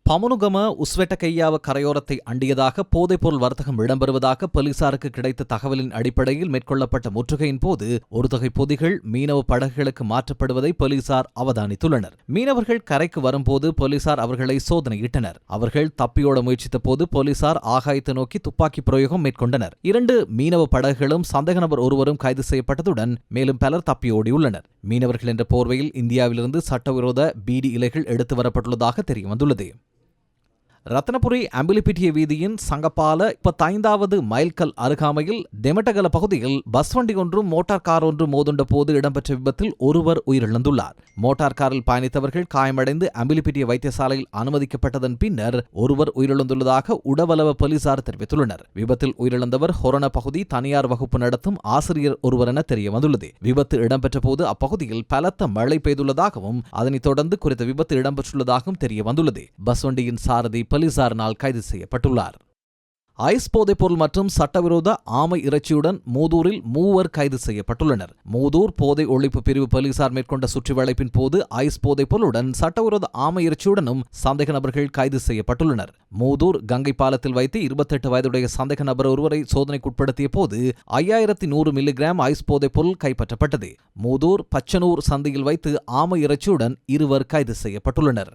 பமுனுகம உஸ்வெட்டகையாவ கரையோரத்தை அண்டியதாக போதைப்பொருள் வர்த்தகம் இடம்பெறுவதாக போலீசாருக்கு கிடைத்த தகவலின் அடிப்படையில் மேற்கொள்ளப்பட்ட முற்றுகையின் போது ஒரு தொகை பொதிகள் மீனவ படகுகளுக்கு மாற்றப்படுவதை போலீசார் அவதானித்துள்ளனர். மீனவர்கள் கரைக்கு வரும்போது போலீசார் அவர்களை சோதனையிட்டனர். அவர்கள் தப்பியோட முயற்சித்த போது போலீசார் ஆகாயத்தை நோக்கி துப்பாக்கி பிரயோகம் மேற்கொண்டனர். 2 மீனவ படகுகளும் சந்தேக நபர் ஒருவரும் கைது செய்யப்பட்டதுடன் மேலும் பலர் தப்பியோடியுள்ளனர். மீனவர்கள் என்ற போர்வையில் இந்தியாவிலிருந்து சட்டவிரோத பீடி இலைகள் எடுத்து வரப்பட்டுள்ளதாக தெரியவந்துள்ளது. ரத்னபுரி அம்பிலிப்பிட்டிய வீதியின் சங்கப்பால 35வது மைல்கல் அருகாமையில் தெமட்டகல பகுதியில் பஸ் வண்டி ஒன்றும் மோட்டார் கார் ஒன்றும் மோதுண்ட போது இடம்பெற்ற விபத்தில் ஒருவர் உயிரிழந்துள்ளார். மோட்டார் காரில் பயணித்தவர்கள் காயமடைந்து அம்பிலிப்பிட்டிய வைத்தியசாலையில் அனுமதிக்கப்பட்டதன் பின்னர் ஒருவர் உயிரிழந்துள்ளதாக உடவலவ போலீசார் தெரிவித்துள்ளனர். விபத்தில் உயிரிழந்தவர் ஹொரண பகுதி தனியார் வகுப்பு நடத்தும் ஆசிரியர் ஒருவர் என தெரியவந்துள்ளது. விபத்து இடம்பெற்ற போது அப்பகுதியில் பலத்த மழை பெய்துள்ளதாகவும் அதனைத் தொடர்ந்து குறித்த விபத்து இடம்பெற்றுள்ளதாகவும் தெரியவந்துள்ளது. பஸ் வண்டியின் சாரதி போலீசாரினால் கைது செய்யப்பட்டுள்ளார். ஐஸ் போதைப்பொருள் மற்றும் சட்டவிரோத ஆமை இறைச்சியுடன் மூதூரில் 3 கைது செய்யப்பட்டுள்ளனர். மூதூர் போதை ஒழிப்பு பிரிவு போலீசார் மேற்கொண்ட சுற்றிவளைப்பின் போது ஐஸ் போதைப்பொருளுடன் சட்டவிரோத ஆமை இறைச்சியுடனும் சந்தேக நபர்கள் கைது செய்யப்பட்டுள்ளனர். மூதூர் கங்கை பாலத்தில் வைத்து 28 வயதுடைய சந்தேக நபர் ஒருவரை சோதனைக்குட்படுத்திய போது 5100 மில்லிகிராம் ஐஸ் போதைப்பொருள் கைப்பற்றப்பட்டது. மூதூர் பச்சனூர் சந்தையில் வைத்து ஆமை இறைச்சியுடன் 2 கைது செய்யப்பட்டுள்ளனர்.